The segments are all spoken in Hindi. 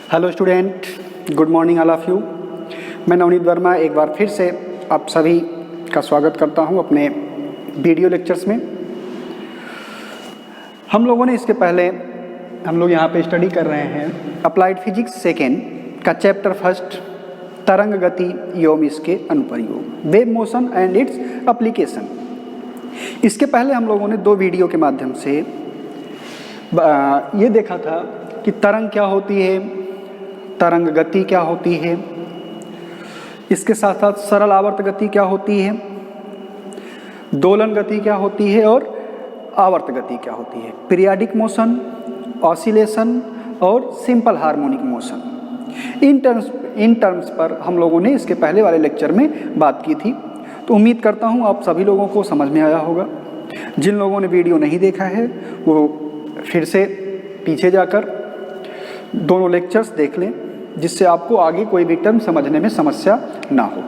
Hello student, good morning all of you. मैं नवनीत वर्मा एक बार फिर से आप सभी का स्वागत करता हूं अपने वीडियो लेक्चर्स में। हम लोगों ने इसके पहले हम लोग यहाँ पे स्टडी कर रहे हैं अप्लाइड फिजिक्स सेकेंड का चैप्टर फर्स्ट, तरंग गति एवं इसके अनुप्रयोग, wave motion and its application. इसके पहले हम लोगों ने दो वीडियो के माध्यम से ये देखा था कि तरंग क्या होती है, तरंग गति क्या होती है, इसके साथ साथ सरल आवर्त गति क्या होती है, दोलन गति क्या होती है और आवर्त गति क्या होती है, पीरियाडिक मोशन, ऑसिलेशन और simple harmonic motion. In terms पर हम लोगों ने इसके पहले वाले लेक्चर में बात की थी। तो उम्मीद करता हूँ आप सभी लोगों को समझ में आया होगा। जिन लोगों ने वीडियो नहीं देखा है वो फिर से पीछे जाकर दोनों लेक्चर्स देख लें, जिससे आपको आगे कोई भी टर्म समझने में समस्या ना हो।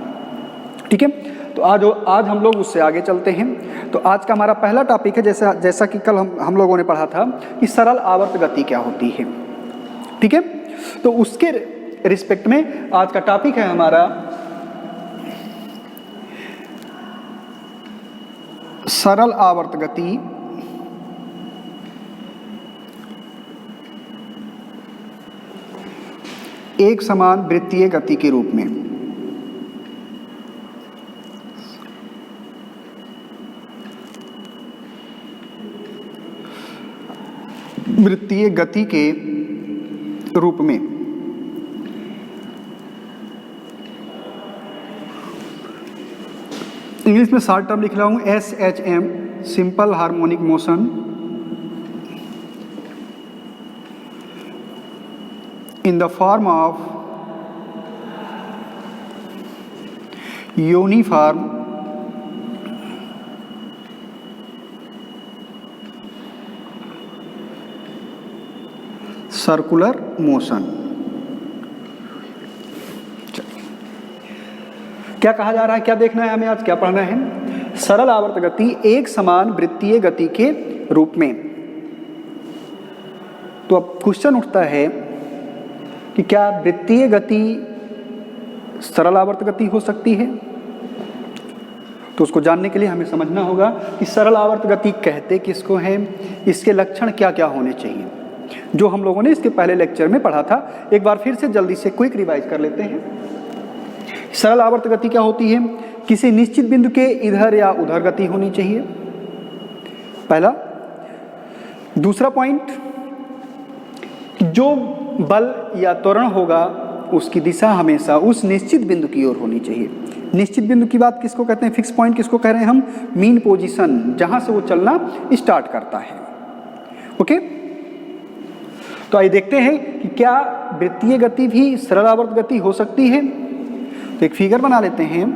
ठीक है, तो आज हम लोग उससे आगे चलते हैं। तो आज का हमारा पहला टॉपिक है, जैसा कि कल हम लोगों ने पढ़ा था कि सरल आवर्त गति क्या होती है। ठीक है, तो उसके रिस्पेक्ट में आज का टॉपिक है हमारा सरल आवर्त गति एक समान वृत्तीय गति के रूप में। वृत्तीय गति के रूप में इंग्लिश में शॉर्ट टर्म लिख रहा हूं SHM, simple harmonic motion in the form of uniform circular motion। क्या कहा जा रहा है, क्या देखना है हमें, आज क्या पढ़ना है? सरल आवर्त गति एक समान वृत्तीय गति के रूप में। तो अब क्वेश्चन उठता है कि क्या वृत्तीय गति सरल आवर्त गति हो सकती है? तो उसको जानने के लिए हमें समझना होगा कि सरल आवर्त गति कहते किसको हैं, इसके लक्षण क्या क्या होने चाहिए, जो हम लोगों ने इसके पहले लेक्चर में पढ़ा था। एक बार फिर से जल्दी से क्विक रिवाइज कर लेते हैं। सरल आवर्त गति क्या होती है? किसी निश्चित बिंदु के इधर या उधर गति होनी चाहिए, पहला। दूसरा पॉइंट, जो बल या त्वरण होगा उसकी दिशा हमेशा उस निश्चित बिंदु की ओर होनी चाहिए। निश्चित बिंदु की बात किसको कहते हैं? फिक्स पॉइंट किसको कह रहे हैं हम? मीन पोजीशन, जहां से वो चलना स्टार्ट करता है। ओके, तो आइए देखते हैं कि क्या वृत्तीय गति भी सरल आवर्त गति हो सकती है। तो एक फिगर बना लेते हैं।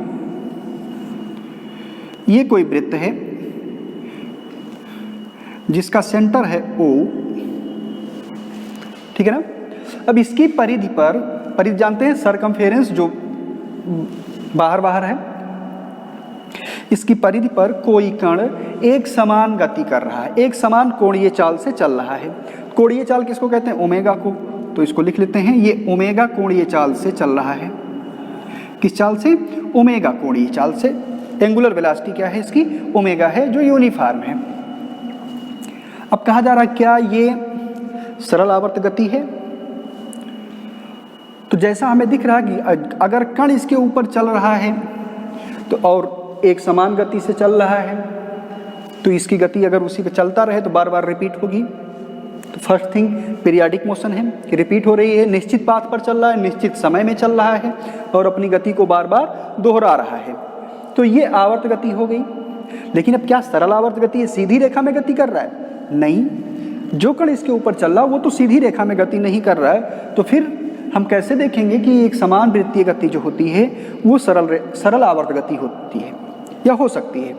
ये कोई वृत्त है जिसका सेंटर है O, ठीक है ना। अब इसकी परिधि पर, परिधि जानते हैं सरकमफेरेंस, जो बाहर है, इसकी परिधि पर कोई कण एक समान गति कर रहा है, एक समान कोणीय चाल से चल रहा है। कोणीय चाल किसको कहते हैं? ओमेगा को। तो इसको लिख लेते हैं, ये ओमेगा कोणीय चाल से चल रहा है। किस चाल से? ओमेगा कोणीय चाल से। एंगुलर वेलोसिटी क्या है इसकी? ओमेगा है, जो यूनिफॉर्म है। अब कहा जा रहा है क्या ये सरल आवर्त गति है? तो जैसा हमें दिख रहा है कि अगर कण इसके ऊपर चल रहा है तो और एक समान गति से चल रहा है, तो इसकी गति अगर उसी पे चलता रहे तो बार बार रिपीट होगी। तो फर्स्ट थिंग पीरियाडिक मोशन है कि रिपीट हो रही है, निश्चित पाथ पर चल रहा है, निश्चित समय में चल रहा है और अपनी गति को बार बार दोहरा रहा है। तो ये आवर्त गति हो गई। लेकिन अब क्या सरल आवर्त गति है, सीधी रेखा में गति कर रहा है? नहीं, जो कण इसके ऊपर चल रहा है वो तो सीधी रेखा में गति नहीं कर रहा है। तो फिर हम कैसे देखेंगे कि एक समान वृत्तीय गति जो होती है वो सरल आवर्त गति होती है या हो सकती है?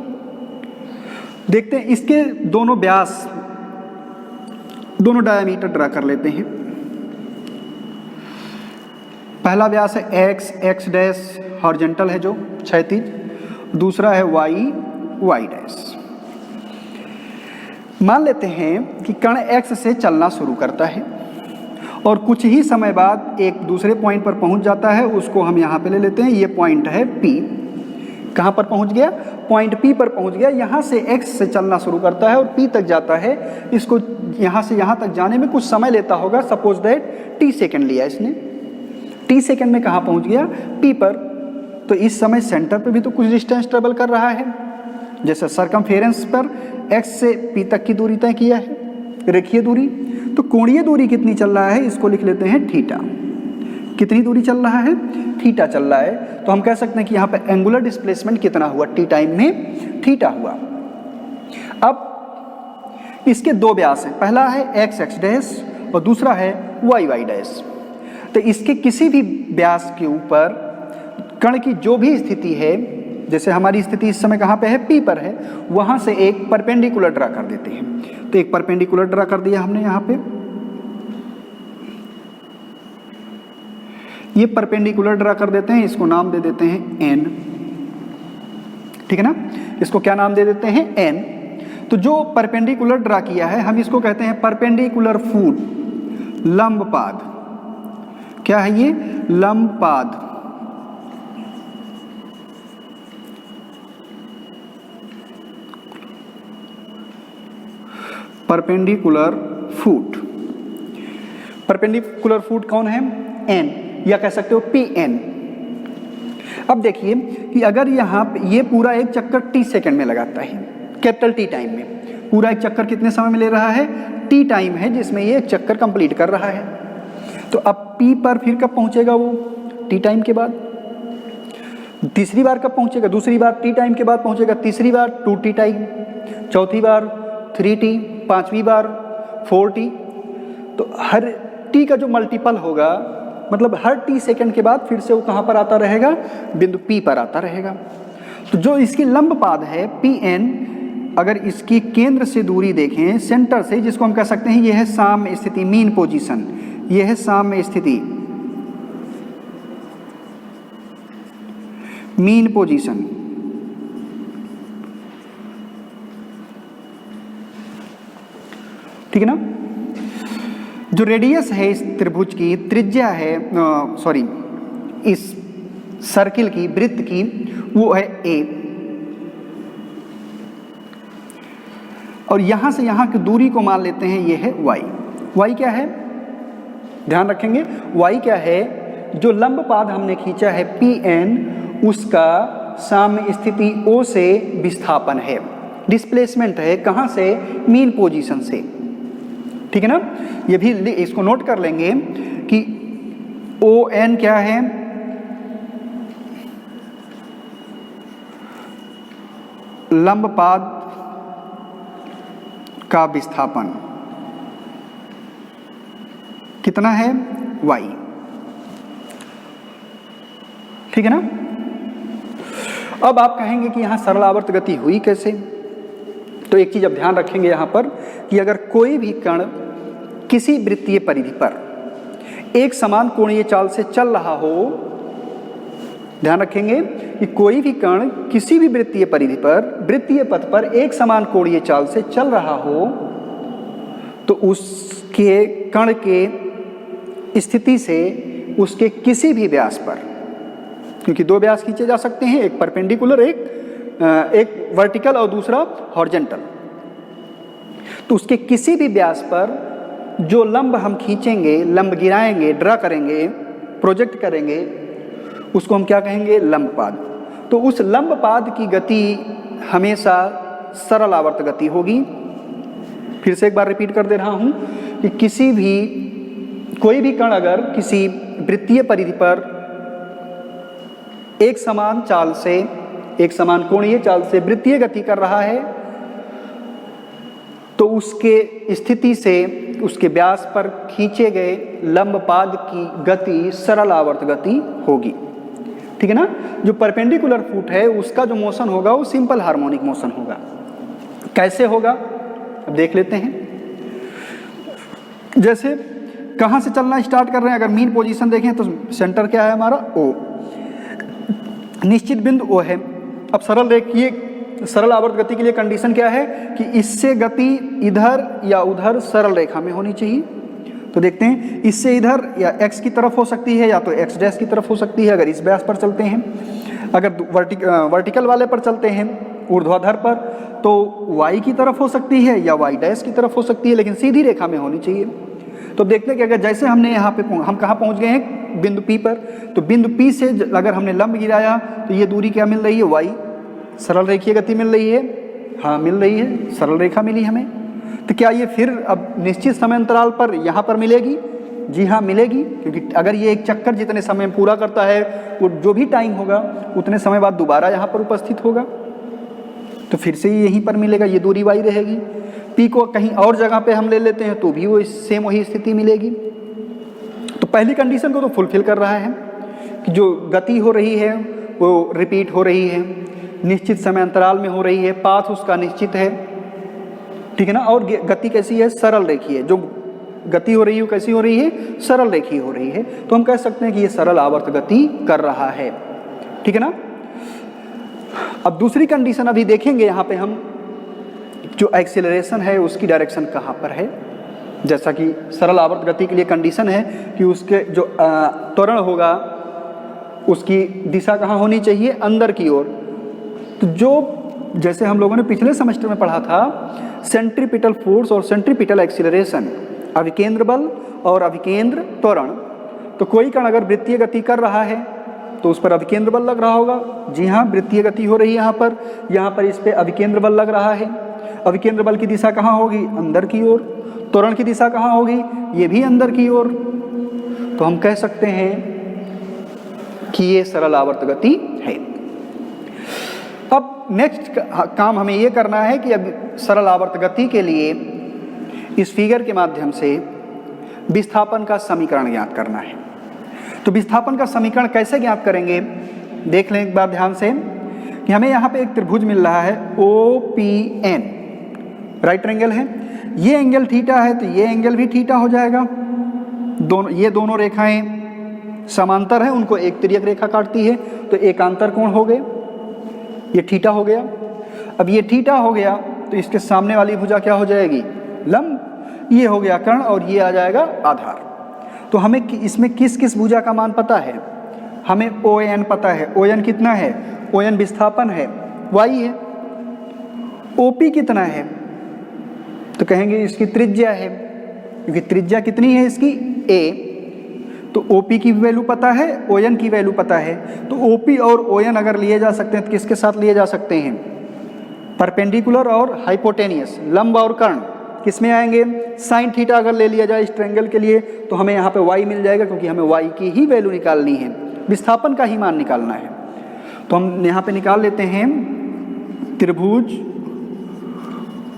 देखते हैं। इसके दोनों व्यास, दोनों डायमीटर ड्रा कर लेते हैं। पहला व्यास है x डैश हॉरिजॉन्टल है जो क्षैतिज, दूसरा है y डैश। मान लेते हैं कि कण x से चलना शुरू करता है और कुछ ही समय बाद एक दूसरे पॉइंट पर पहुंच जाता है, उसको हम यहाँ पे ले लेते हैं, ये पॉइंट है P। कहाँ पर पहुंच गया? पॉइंट P पर पहुंच गया। यहाँ से X से चलना शुरू करता है और P तक जाता है। इसको यहाँ से यहाँ तक जाने में कुछ समय लेता होगा, सपोज दैट T सेकेंड लिया इसने। T सेकेंड में कहाँ पहुंच गया? P पर। तो इस समय सेंटर पे भी तो कुछ डिस्टेंस ट्रेवल कर रहा है, जैसे सरकमफेरेंस पर X से P तक की दूरी तय किया है, रेखीय दूरी। तो कोणीय दूरी कितनी चल रहा है, इसको लिख लेते हैं थीटा। कितनी दूरी चल रहा है? थीटा चल रहा है। तो हम कह सकते हैं कि यहाँ पे एंगुलर डिस्प्लेसमेंट कितना हुआ? टी टाइम में थीटा हुआ। अब इसके दो व्यास हैं, पहला है एक्स एक्स डैश और दूसरा है वाई वाई डैश। तो इसके किसी भी व्यास के ऊपर कण की जो भी स्थिति है, जैसे हमारी स्थिति इस समय कहाँ पे है? P पर है, वहाँ से एक परपेंडिकुलर ड्रा कर देते हैं। तो एक परपेंडिकुलर ड्रा कर दिया हमने यहाँ पे। ये परपेंडिकुलर ड्रा कर देते हैं, इसको नाम दे देते हैं N। ठीक है ना? इसको क्या नाम दे देते हैं? N। तो जो परपेंडिकुलर ड्रा किया है हम इसको कहते हैं परपेंडिकुलर फूट, लंबपाद। क्या है ये? लंबपाद। परपेंडिकुलर फूट। परपेंडिकुलर फूट कौन है? N, या कह सकते हो Pn। अब देखिए कि अगर यहाँ पे ये पूरा एक चक्कर T सेकंड में लगाता है, कैपिटल T टाइम में, पूरा एक चक्कर कितने समय में ले रहा है? T टाइम है जिसमें ये एक चक्कर कंप्लीट कर रहा है। तो अब P पर फिर कब पहुंचेगा वो? T टाइम के बाद। तीसरी बार कब पहुंचेगा? दूसरी बार T टाइम के बाद पहुंचेगा। तीसरी बार 2T टाइम, चौथी बार 3T, पांचवी बार 4T। तो हर T का जो मल्टीपल होगा, मतलब हर T सेकंड के बाद फिर से वो कहाँ पर आता रहेगा? बिंदु P पर आता रहेगा। तो जो इसकी लंबपाद है Pn, अगर इसकी केंद्र से दूरी देखें, सेंटर से, जिसको हम कह सकते हैं यह है साम्य स्थिति, मीन पोजीशन, यह है साम्य स्थिति, मीन पोजीशन। ठीक है ना? जो रेडियस है इस त्रिभुज की, त्रिज्या है, सॉरी, इस सर्किल की, वृत्त की, वो है a। और यहां से यहां की दूरी को मान लेते हैं ये है y। y क्या है? ध्यान रखेंगे, y क्या है? जो लंबपाद हमने खींचा है Pn, उसका साम्य स्थिति O से विस्थापन है, डिस्प्लेसमेंट है। कहां से? मीन पोजीशन से। ठीक है ना? ये भी इसको नोट कर लेंगे कि ON क्या है? लंबपाद का विस्थापन कितना है? y। ठीक है ना? अब आप कहेंगे कि यहां सरल आवर्त गति हुई कैसे? तो एक चीज अब ध्यान रखेंगे यहां पर कि अगर कोई भी कण किसी वृत्तीय परिधि पर एक समान कोणीय चाल से चल रहा हो, ध्यान रखेंगे कि कोई भी कण किसी भी वृत्तीय परिधि पर, वृत्तीय पथ पर एक समान कोणीय चाल से चल रहा हो, तो उसके कण के स्थिति से उसके किसी भी व्यास पर, क्योंकि दो व्यास खींचे जा सकते हैं, एक परपेंडिकुलर, एक वर्टिकल और दूसरा हॉरिजॉन्टल, तो उसके किसी भी व्यास पर जो लंब हम खींचेंगे, लंब गिराएंगे, ड्रा करेंगे, प्रोजेक्ट करेंगे, उसको हम क्या कहेंगे? लंबपाद। तो उस लंबपाद की गति हमेशा सरल आवर्त गति होगी। फिर से एक बार रिपीट कर दे रहा हूं कि कोई भी कण अगर किसी वृत्तीय परिधि पर एक समान चाल से, एक समान कोणीय चाल से वृत्तीय गति कर रहा है, तो उसके स्थिति से उसके व्यास पर खींचे गए लंबपाद की गति सरल आवर्त गति होगी। ठीक है ना? जो परपेंडिकुलर फूट है उसका जो मोशन होगा वो सिंपल हार्मोनिक मोशन होगा। कैसे होगा अब देख लेते हैं। जैसे कहाँ से चलना स्टार्ट कर रहे हैं, अगर मीन पोजीशन देखें तो सेंटर क्या है हमारा? O, निश्चित बिंदु O है। अब सरल आवर्त गति के लिए कंडीशन क्या है कि इससे गति इधर या उधर सरल रेखा में होनी चाहिए। तो देखते हैं इससे इधर या x की तरफ हो सकती है या तो x डैश की तरफ हो सकती है अगर इस व्यास पर चलते हैं। अगर वर्टिकल वाले पर चलते हैं ऊर्ध्वाधर पर तो y की तरफ हो सकती है या y डैश की तरफ हो सकती है, लेकिन सीधी रेखा में होनी चाहिए। तो देखते हैं कि अगर जैसे हमने यहाँ पे हम कहाँ पहुँच गए हैं, बिंदु P पर, तो बिंदु P से अगर हमने लंब गिराया तो ये दूरी क्या मिल रही है, y। सरल रेखीय गति मिल रही है, हाँ मिल रही है, सरल रेखा मिली हमें। तो क्या ये फिर अब निश्चित समय अंतराल पर यहाँ पर मिलेगी? जी हाँ मिलेगी, क्योंकि अगर ये एक चक्कर जितने समय में पूरा करता है वो जो भी टाइम होगा उतने समय बाद दोबारा यहाँ पर उपस्थित होगा, तो फिर से यहीं पर मिलेगा, ये दूरी y रहेगी। P को कहीं और जगह पे हम ले लेते हैं तो भी वो सेम वही स्थिति मिलेगी। तो पहली कंडीशन को तो फुलफिल कर रहा है कि जो गति हो रही है वो रिपीट हो रही है, निश्चित समय अंतराल में हो रही है, पाथ उसका निश्चित है, ठीक है ना। और गति कैसी है, सरल रेखीय, जो गति हो रही है वो कैसी हो रही है, सरल रेखीय हो रही है। तो हम कह सकते हैं कि ये सरल आवर्त गति कर रहा है, ठीक है ना। अब दूसरी कंडीशन अभी देखेंगे यहाँ पे हम, जो एक्सीलरेशन है उसकी डायरेक्शन कहाँ पर है। जैसा कि सरल आवर्त गति के लिए कंडीशन है कि उसके जो त्वरण होगा उसकी दिशा कहाँ होनी चाहिए, अंदर की ओर। तो जो जैसे हम लोगों ने पिछले सेमेस्टर में पढ़ा था, सेंट्रीपिटल फोर्स और सेंट्रीपिटल एक्सीलरेशन, अभिकेंद्र बल और अभिकेंद्र त्वरण। तो कोई कण अगर वृत्तीय गति कर रहा है तो उस पर अभिकेंद्र बल लग रहा होगा, जी हाँ वृत्तीय गति हो रही है यहाँ पर इस पर अभिकेंद्र बल लग रहा है। अभिकेंद्र बल की दिशा कहाँ होगी, अंदर की ओर। त्वरण की दिशा कहाँ होगी, ये भी अंदर की ओर। तो हम कह सकते हैं कि ये सरल आवर्त गति है। अब नेक्स्ट काम हमें ये करना है कि अब सरल आवर्त गति के लिए इस फिगर के माध्यम से विस्थापन का समीकरण ज्ञात करना है। तो विस्थापन का समीकरण कैसे ज्ञात करेंगे, देख लें एक बार ध्यान से कि हमें यहाँ पे एक त्रिभुज मिल रहा है OPN, राइट एंगल है। ये एंगल थीटा है तो ये एंगल भी थीटा हो जाएगा। ये दोनों रेखाएं समांतर हैं, उनको एक तिर्यक रेखा काटती है तो एकांतर कोण हो गए, ये थीटा हो गया। अब ये थीटा हो गया तो इसके सामने वाली भुजा क्या हो जाएगी, लंब। ये हो गया कर्ण और ये आ जाएगा आधार। तो हमें इसमें किस किस भुजा का मान पता है, हमें ON पता है। ON कितना है, ON विस्थापन है, y है। OP कितना है, तो कहेंगे इसकी त्रिज्या है, क्योंकि त्रिज्या कितनी है इसकी, a। तो OP की वैल्यू पता है, ON की वैल्यू पता है। तो OP और ON अगर लिए जा सकते हैं तो किसके साथ लिए जा सकते हैं, परपेंडिकुलर और हाइपोटेनियस, लंब और कर्ण किस में आएंगे, साइन थीटा अगर ले लिया जाए इस ट्रायंगल के लिए तो हमें यहाँ पे y मिल जाएगा, क्योंकि हमें y की ही वैल्यू निकालनी है, विस्थापन का ही मान निकालना है। तो हम यहाँ पे निकाल लेते हैं त्रिभुज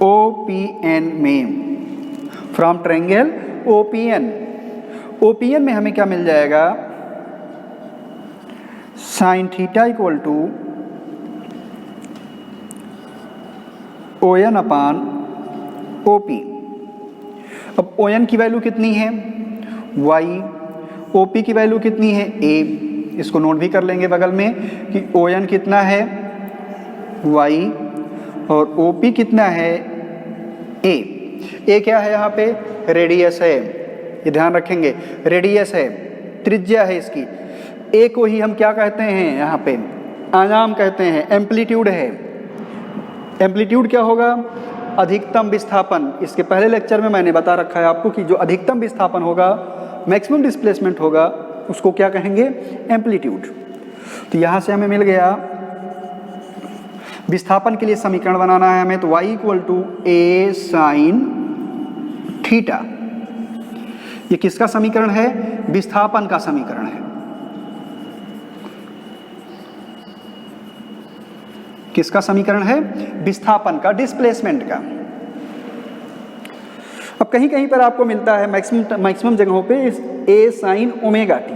OPN में, फ्रॉम ट्रायंगल OPN में हमें क्या मिल जाएगा, sine theta equal to ON upon OP। अब ON की वैल्यू कितनी है, y, OP की वैल्यू कितनी है, a। इसको नोट भी कर लेंगे बगल में कि ON कितना है, y, और OP कितना है, a। a क्या है यहाँ पे, रेडियस है, ये ध्यान रखेंगे, रेडियस है, त्रिज्या है इसकी। a को ही हम क्या कहते हैं, यहाँ पे आयाम कहते हैं, एम्पलीट्यूड है। एम्पलीट्यूड क्या होगा, अधिकतम विस्थापन। इसके पहले लेक्चर में मैंने बता रखा है आपको कि जो अधिकतम विस्थापन होगा, मैक्सिमम डिस्प्लेसमेंट होगा, उसको क्या कहेंगे, एम्पलीट्यूड। तो यहाँ से हमें मिल गया, विस्थापन के लिए समीकरण बनाना है हमें, तो y equal to a sine theta. ये किसका समीकरण है, विस्थापन का समीकरण है। किसका समीकरण है, विस्थापन का, डिस्प्लेसमेंट का। अब कहीं कहीं पर आपको मिलता है मैक्सिमम जगहों पे a साइन ओमेगा टी,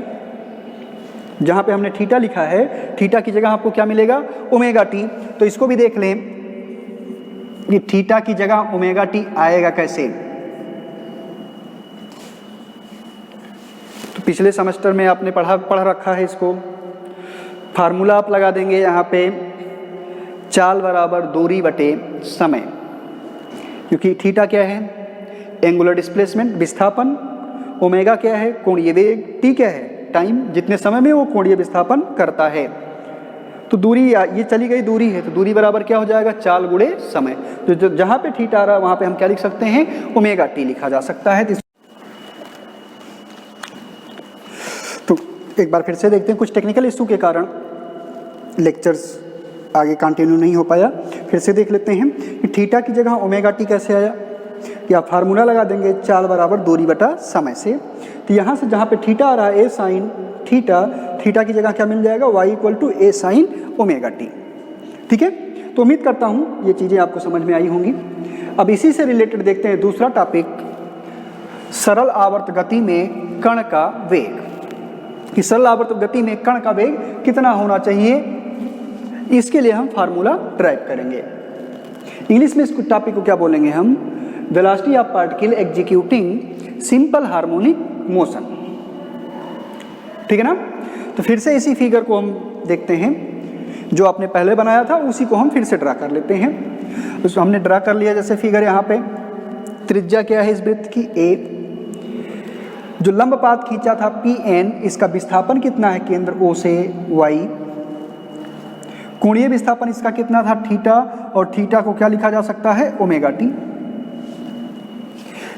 जहां पे हमने थीटा लिखा है, थीटा की जगह आपको क्या मिलेगा, ओमेगा टी। तो इसको भी देख लें कि थीटा की जगह ओमेगा टी आएगा कैसे। तो पिछले सेमेस्टर में आपने पढ़ रखा है इसको। फार्मूला आप लगा देंगे यहाँ पे, चाल बराबर दूरी बटे समय, क्योंकि थीटा क्या है, एंगुलर डिस्प्लेसमेंट, विस्थापन, ओमेगा क्या है, कोणीय वेग, टी क्या है, टाइम, जितने समय में वो कोणीय विस्थापन करता है। तो दूरी ये चली गई दूरी है, तो दूरी बराबर क्या हो जाएगा, चाल गुणे समय। तो जहाँ पे थीटा आ रहा है वहाँ पे हम क्या लिख सकते हैं, ओमेगा टी लिखा जा सकता है। तो एक बार फिर से देखते हैं, कुछ टेक्निकल इशू के कारण लेक्चर्स आगे कंटिन्यू नहीं हो पाया। फिर से देख लेते हैं कि थीटा की जगह ओमेगा टी कैसे आया। या फार्मूला लगा देंगे चाल बराबर दूरी बटा समय से। तो यहाँ से जहाँ पे थीटा आ रहा है ए साइन थीटा, थीटा की जगह क्या मिल जाएगा, y equal to a sine omega t. ठीक है, तो उम्मीद करता हूँ ये चीज़ें आपको समझ में आई होंगी। अब इसी से रिलेटेड देखते हैं दूसरा टॉपिक, सरल आवर्त गति में कण का वेग। कि सरल आवर्त गति में कण का वेग कितना होना चाहिए, इसके लिए हम फार्मूला ड्राइव करेंगे। इंग्लिश में इस टॉपिक को क्या बोलेंगे हम, velocity of particle executing simple harmonic motion. ठीक है ना। तो फिर से इसी फिगर को हम देखते हैं, जो आपने पहले बनाया था उसी को हम फिर से ड्रा कर लेते हैं। उसको हमने ड्रा कर लिया, जैसे फिगर यहाँ पे त्रिज्या क्या है इस वृत्त की, ए। जो लंब पात खींचा था पी एन, इसका विस्थापन कितना है केंद्र ओ से वाई। कोणीय विस्थापन इसका कितना था, थीटा, और थीटा को क्या लिखा जा सकता है, ओमेगा टी।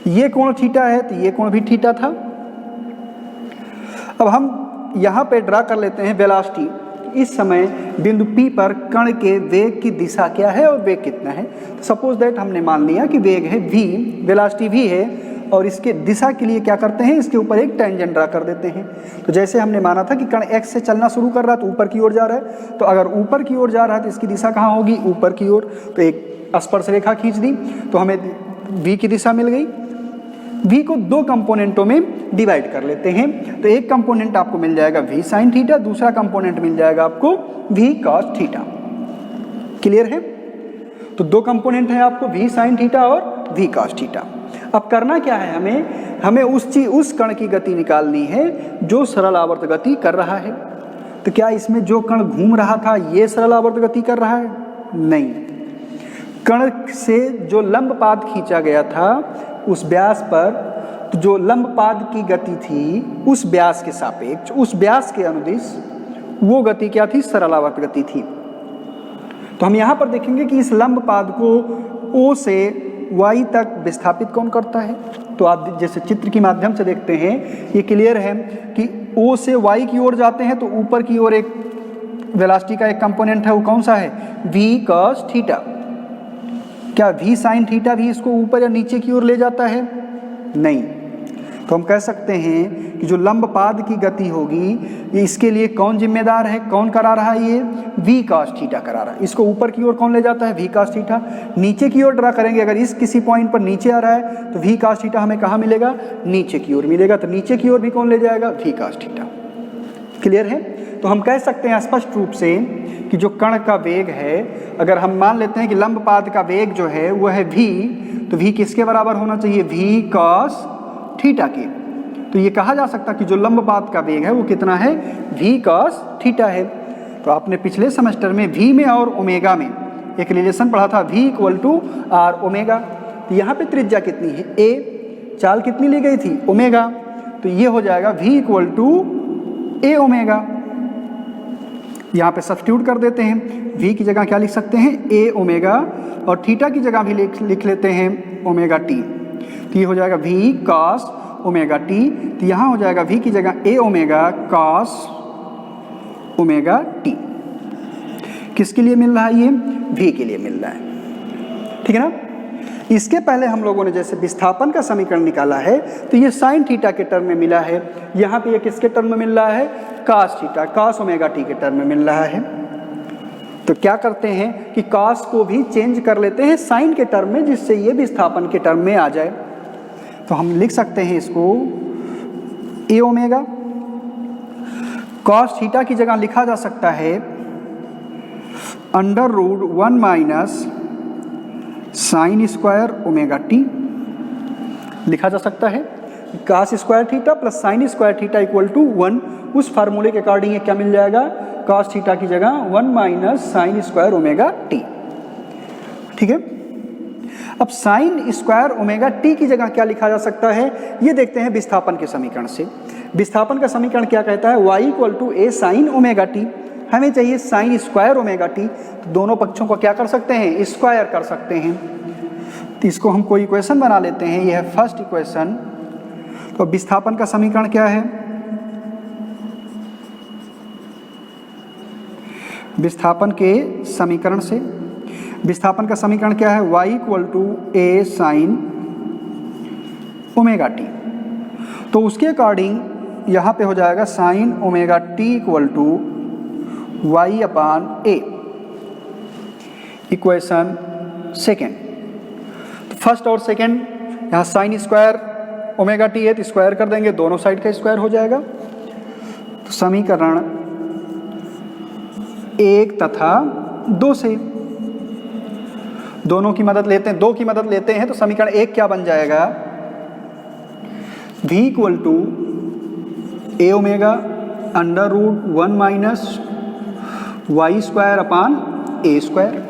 ये कोण थीटा है तो ये कोण भी थीटा था। अब हम यहाँ पे ड्रा कर लेते हैं वेलोसिटी। इस समय बिंदु P पर कण के वेग की दिशा क्या है और वेग कितना है। तो सपोज दैट हमने मान लिया कि वेग है v, वेलोसिटी v है, और इसके दिशा के लिए क्या करते हैं, इसके ऊपर एक टेंजेंट ड्रा कर देते हैं। तो जैसे हमने माना था कि कण x से चलना शुरू कर रहा है तो ऊपर की ओर जा रहा है, तो अगर ऊपर की ओर जा रहा है तो इसकी दिशा कहाँ होगी, ऊपर की ओर। तो एक स्पर्श रेखा खींच दी तो हमें v की दिशा मिल गई। v को दो कंपोनेंटों में डिवाइड कर लेते हैं। तो एक कंपोनेंट आपको मिल जाएगा v साइन थीटा, दूसरा कंपोनेंट मिल जाएगा आपको v कॉस थीटा। क्लियर है। तो दो कंपोनेंट है आपको v साइन थीटा और v कॉस थीटा। अब करना क्या है, हमें उस कण की गति निकालनी है जो सरल आवर्त गति कर रहा है। तो क्या इसमें जो कण घूम रहा था ये सरल आवर्त गति कर रहा है, नहीं। कण से जो लंब पाद खींचा गया था उस व्यास पर, तो जो लंब पाद की गति थी उस व्यास के सापेक्ष, उस व्यास के अनुदिश वो गति क्या थी, सरल आवर्त गति थी। तो हम यहाँ पर देखेंगे कि इस लंब पाद को O से Y तक विस्थापित कौन करता है। तो आप जैसे चित्र के माध्यम से देखते हैं, ये क्लियर है कि O से Y की ओर जाते हैं तो ऊपर की ओर एक वेलोसिटी का एक कंपोनेंट है, वो कौन सा है, v cos थीटा। क्या v साइन थीटा भी इसको ऊपर या नीचे की ओर ले जाता है, नहीं। तो हम कह सकते हैं कि जो लंब पाद की गति होगी ये इसके लिए कौन जिम्मेदार है, कौन करा रहा है, ये v cos थीटा करा रहा है। इसको ऊपर की ओर कौन ले जाता है, v cos थीटा। नीचे की ओर ड्रा करेंगे, अगर इस किसी पॉइंट पर नीचे आ रहा है तो v cos थीटा हमें कहाँ मिलेगा, नीचे की ओर मिलेगा। तो नीचे की ओर भी कौन ले जाएगा, v cos थीटा। क्लियर है। तो हम कह सकते हैं स्पष्ट रूप से कि जो कण का वेग है, अगर हम मान लेते हैं कि लंब पाद का वेग जो है वो है v, तो v किसके बराबर होना चाहिए, v cos थीटा के। तो ये कहा जा सकता है कि जो लंब पाद का वेग है वो कितना है, v cos थीटा है। तो आपने पिछले सेमेस्टर में v में और ओमेगा में एक रिलेशन पढ़ा था, v equal to r omega. तो यहाँ पे त्रिज्या कितनी है, a, चाल कितनी ली गई थी, ओमेगा। तो ये हो जाएगा v equal to a omega. यहाँ पे सब्स्टिट्यूट कर देते हैं, v की जगह क्या लिख सकते हैं, a ओमेगा, और थीटा की जगह भी लिख लेते हैं ओमेगा t। तो ये हो जाएगा v cos ओमेगा t। तो यहाँ हो जाएगा v की जगह a omega cos omega t। किसके लिए मिल रहा है, ये v के लिए मिल रहा है। ठीक है ना। इसके पहले हम लोगों ने जैसे विस्थापन का समीकरण निकाला है तो ये साइन थीटा के टर्म में मिला है। यहाँ पे ये किसके टर्म में मिल रहा है, cos theta, cos omega t के टर्म में मिल रहा है। तो क्या करते हैं कि cos को भी चेंज कर लेते हैं साइन के टर्म में, जिससे ये विस्थापन के टर्म में आ जाए। तो हम लिख सकते हैं इसको a ओमेगा, cos थीटा की जगह लिखा जा सकता है under root 1 minus sine square omega t लिखा जा सकता है। cos square theta plus sine square theta equal to 1। उस फार्मूले के अकॉर्डिंग क्या मिल जाएगा, cos थीटा की जगह 1 minus sine square omega t. ठीक है। अब साइन स्क्वायर ओमेगा टी की जगह क्या लिखा जा सकता है, ये देखते हैं विस्थापन के समीकरण से। विस्थापन का समीकरण क्या कहता है, y equal to a sine omega t. हमें चाहिए साइन स्क्वायर ओमेगा टी, तो दोनों पक्षों को क्या कर सकते हैं, स्क्वायर कर सकते हैं। तो इसको हम कोई इक्वेशन बना लेते हैं, यह है फर्स्ट इक्वेशन। तो विस्थापन का समीकरण क्या है, विस्थापन के समीकरण से, विस्थापन का समीकरण क्या है, y equal to a sine omega t. तो उसके अकॉर्डिंग यहाँ पे हो जाएगा sine omega t equal to y upon a, equation second. तो फर्स्ट और सेकेंड, यहाँ साइन स्क्वायर ओमेगा टी है तो स्क्वायर कर देंगे, दोनों साइड का स्क्वायर हो जाएगा। तो समीकरण 1 तथा 2 से दोनों की मदद लेते हैं, 2 की मदद लेते हैं, तो समीकरण 1 क्या बन जाएगा, v equal to a omega under root 1 minus y square upon a square.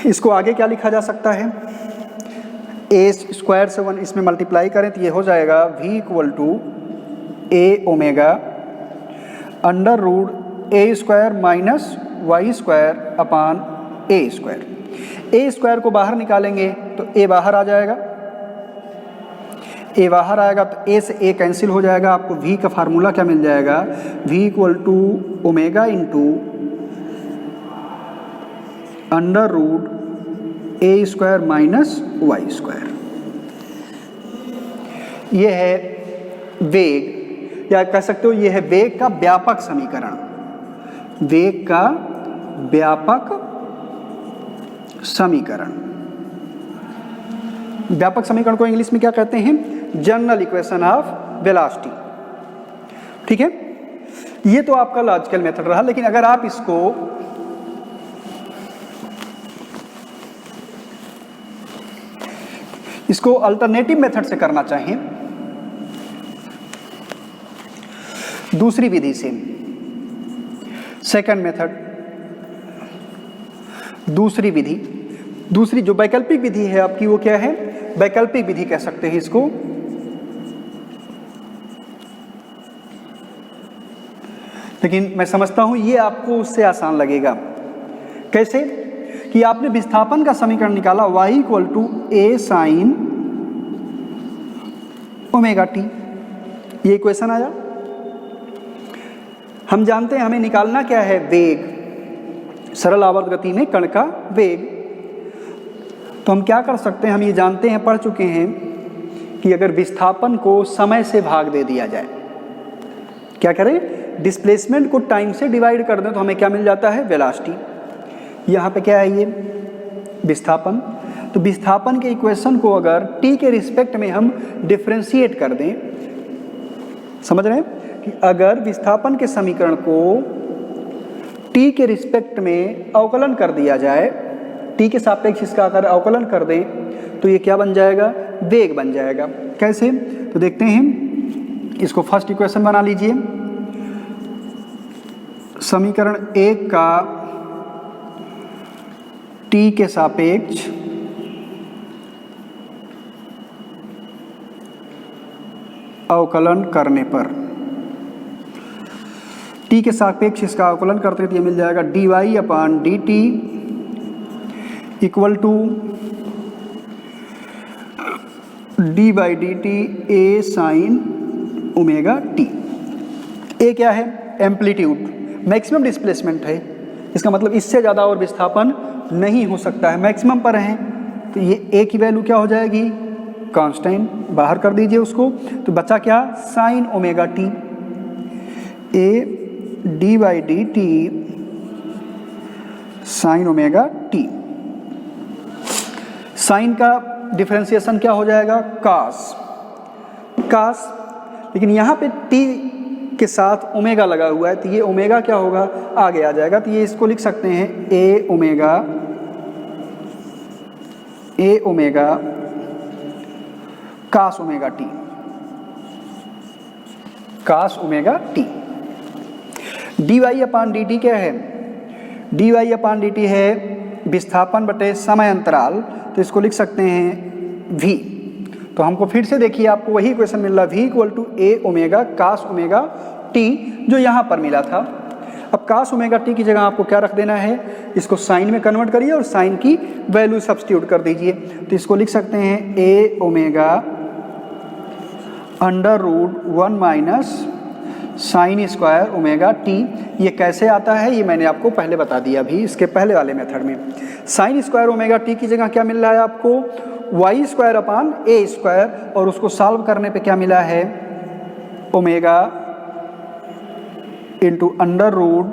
इसको आगे क्या लिखा जा सकता है, ए स्क्वायर से 1 इसमें मल्टीप्लाई करें तो ये हो जाएगा v equal to a omega under root a square minus y square upon a square. A square को बाहर निकालेंगे तो ए बाहर आ जाएगा, ए बाहर आएगा तो ए से ए कैंसिल हो जाएगा, आपको v का फार्मूला क्या मिल जाएगा, v equal to omega into under root a square minus y square. यह है वेग, या कह सकते हो यह है वेग का व्यापक समीकरण, वेग का व्यापक समीकरण। व्यापक समीकरण को इंग्लिश में क्या कहते हैं, जनरल इक्वेशन ऑफ वेलोसिटी। ठीक है, ये तो आपका लॉजिकल मेथड रहा, लेकिन अगर आप इसको अल्टरनेटिव मेथड से करना चाहें, दूसरी विधि से, सेकंड मेथड, दूसरी विधि, दूसरी जो वैकल्पिक विधि है आपकी वो क्या है, वैकल्पिक विधि कह सकते हैं इसको। लेकिन मैं समझता हूं ये आपको उससे आसान लगेगा। कैसे कि आपने विस्थापन का समीकरण निकाला y equal to a sine omega T, ये इक्वेशन आया। हम जानते हैं हमें निकालना क्या है, वेग, सरल आवर्त गति में कण का वेग। तो हम क्या कर सकते हैं, हम ये जानते हैं, पढ़ चुके हैं कि अगर विस्थापन को समय से भाग दे दिया जाए, क्या करें, डिस्प्लेसमेंट को टाइम से डिवाइड कर दें तो हमें क्या मिल जाता है, वेलोसिटी। यहाँ पे क्या है, ये विस्थापन। तो विस्थापन के इक्वेशन को अगर t के रिस्पेक्ट में हम डिफरेंशिएट कर दें, समझ रहे हैं कि अगर विस्थापन के समीकरण को t के रिस्पेक्ट में अवकलन कर दिया जाए, t के सापेक्ष इसका अगर अवकलन कर दें तो ये क्या बन जाएगा, वेग बन जाएगा। कैसे, तो देखते हैं, इसको फर्स्ट इक्वेशन बना लीजिए। समीकरण 1 का t के सापेक्ष अवकलन करने पर, t के सापेक्ष इसका अवकलन करते हैं तो ये मिल जाएगा dy upon D T equal to D by D T A sine omega T. A क्या है, एम्पलीट्यूड, मैक्सिमम डिस्प्लेसमेंट है, इसका मतलब इससे ज़्यादा और विस्थापन नहीं हो सकता है, मैक्सिमम पर है। तो ये ए की वैल्यू क्या हो जाएगी, कांस्टेंट, बाहर कर दीजिए उसको, तो बचा क्या, sine omega T, a d by D t sine omega t. Sine का डिफरेंशिएशन क्या हो जाएगा, कास, कास। लेकिन यहाँ पे टी के साथ ओमेगा लगा हुआ है तो ये ओमेगा क्या होगा, आगे आ जाएगा। तो ये इसको लिख सकते हैं A omega cos omega T, cos omega T. D Y upon D T क्या है? D Y upon D T है विस्थापन बटे समय अंतराल, तो इसको लिख सकते हैं v। तो हमको फिर से देखिए आपको वही क्वेश्चन मिल रहा है, v equal to a omega cos omega t, जो यहाँ पर मिला था। अब कास ओमेगा टी की जगह आपको क्या रख देना है, इसको साइन में कन्वर्ट करिए और साइन की वैल्यू सब्स्टिट्यूट कर दीजिए। तो इसको लिख सकते हैं A omega under root 1 minus sine square omega T. ये कैसे आता है ये मैंने आपको पहले बता दिया अभी इसके पहले वाले मेथड में। साइन स्क्वायर ओमेगा टी की जगह क्या मिल रहा है आपको, Y square upon a square, और उसको सॉल्व करने पे क्या मिला है, omega into under root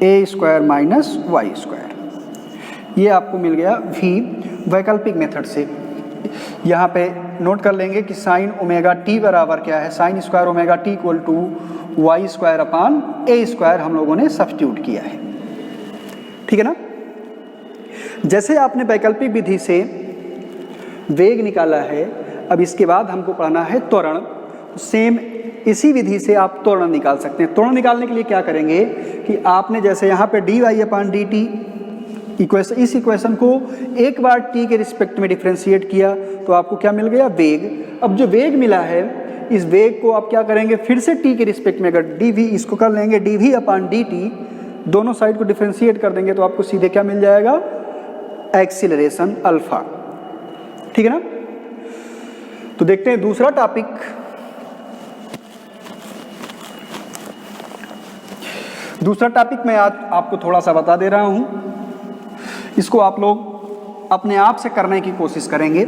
a square minus y square. ये आपको मिल गया v वैकल्पिक मेथड से। यहाँ पे नोट कर लेंगे कि साइन ओमेगा टी बराबर क्या है, sine square omega t equal to y square upon a square हम लोगों ने सब्स्टिट्यूट किया है। ठीक है ना। जैसे आपने वैकल्पिक विधि से वेग निकाला है, अब इसके बाद हमको पढ़ना है त्वरण। सेम इसी विधि से आप त्वरण निकाल सकते हैं। त्वरण निकालने के लिए क्या करेंगे कि आपने जैसे यहाँ पे D Y upon D T equation, इस इक्वेशन को एक बार t के रिस्पेक्ट में डिफ्रेंशिएट किया तो आपको क्या मिल गया, वेग। अब जो वेग मिला है इस वेग को आप क्या करेंगे, फिर से t के रिस्पेक्ट में अगर dv इसको कर लेंगे dv अपान dt, दोनों साइड को डिफ्रेंशिएट कर देंगे तो आपको सीधे क्या मिल जाएगा, एक्सीलरेशन अल्फा। ठीक है ना। तो देखते हैं दूसरा टॉपिक। दूसरा टॉपिक मैं आज आपको थोड़ा सा बता दे रहा हूं, इसको आप लोग अपने आप से करने की कोशिश करेंगे।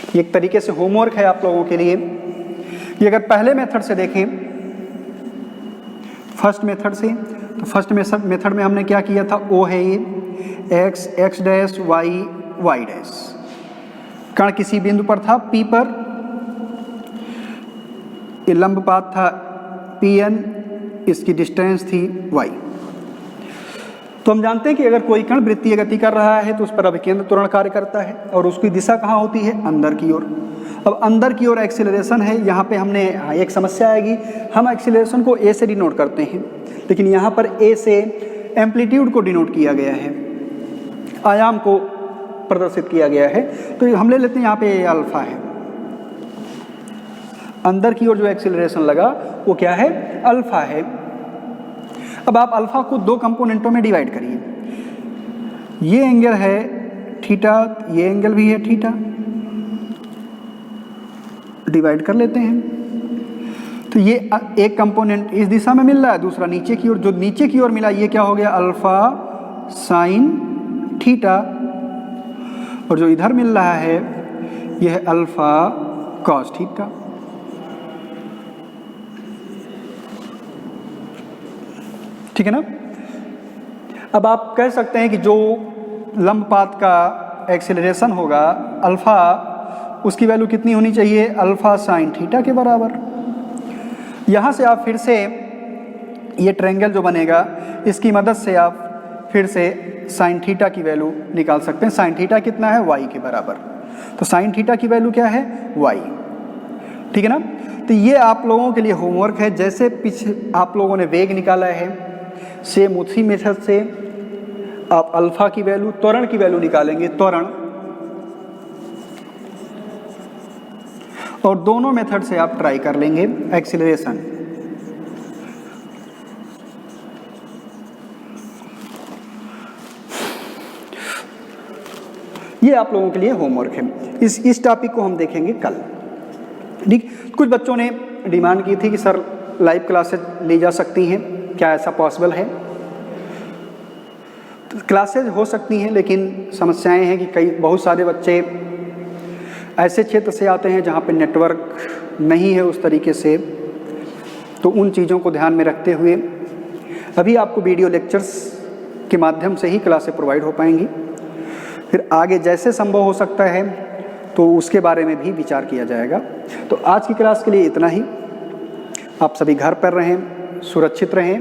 ये एक तरीके से होमवर्क है आप लोगों के लिए। ये अगर पहले मेथड से देखें, फर्स्ट मेथड से, तो फर्स्ट मेथड में हमने क्या किया था, ओ है ये x, x dash, y, y dash. कण किसी बिंदु पर था P पर, ये लंब पाथ था Pn, इसकी डिस्टेंस थी y। तो हम जानते हैं कि अगर कोई कण वृत्तीय गति कर रहा है तो उस पर अभिकेंद्र त्वरण कार्य करता है और उसकी दिशा कहाँ होती है, अंदर की ओर। अब अंदर की ओर एक्सीलरेशन है, यहाँ पे हमने एक समस्या आएगी, हम एक्सीलरेशन को a से डिनोट करते हैं, लेकिन यहाँ पर a से एम्पलीट्यूड को डिनोट किया गया है, आयाम को प्रदर्शित किया गया है। तो हम ले लेते हैं यहाँ पे अल्फा है, अंदर की ओर जो एक्सीलरेशन लगा वो क्या है, अल्फा है। अब आप अल्फा को दो कंपोनेंटों में डिवाइड करिए, ये एंगल है थीटा, ये एंगल भी है थीटा, डिवाइड कर लेते हैं। तो ये एक कंपोनेंट इस दिशा में मिल रहा है, दूसरा नीचे की ओर। जो नीचे की ओर मिला ये क्या हो गया, अल्फा साइन थीटा, और जो इधर मिल रहा है यह है अल्फा कॉस थीटा। ठीक है ना। अब आप कह सकते हैं कि जो लंब पाथ का एक्सेलरेशन होगा अल्फा, उसकी वैल्यू कितनी होनी चाहिए, अल्फा साइन थीटा के बराबर। यहाँ से आप फिर से ये ट्रायंगल जो बनेगा इसकी मदद से आप फिर से साइन थीटा की वैल्यू निकाल सकते हैं। साइन थीटा कितना है, y के बराबर। तो साइन थीटा की वैल्यू क्या है, y। ठीक है ना। तो ये आप लोगों के लिए होमवर्क है। जैसे पीछे आप लोगों ने वेग निकाला है, सेम उसी मेथड से आप अल्फा की वैल्यू, त्वरण की वैल्यू निकालेंगे, त्वरण। और दोनों मेथड से आप ट्राई कर लेंगे एक्सीलरेशन। ये आप लोगों के लिए होमवर्क है। इस टॉपिक को हम देखेंगे कल। ठीक। कुछ बच्चों ने डिमांड की थी कि सर लाइव क्लासेस ली जा सकती हैं, क्या ऐसा पॉसिबल है। तो क्लासेज हो सकती हैं, लेकिन समस्याएं हैं कि बहुत सारे बच्चे ऐसे क्षेत्र से आते हैं जहां पे नेटवर्क नहीं है उस तरीके से। तो उन चीज़ों को ध्यान में रखते हुए अभी आपको वीडियो लेक्चर्स के माध्यम से ही क्लासें प्रोवाइड हो पाएंगी। फिर आगे जैसे संभव हो सकता है तो उसके बारे में भी विचार किया जाएगा। तो आज की क्लास के लिए इतना ही। आप सभी घर पर रहें, सुरक्षित रहें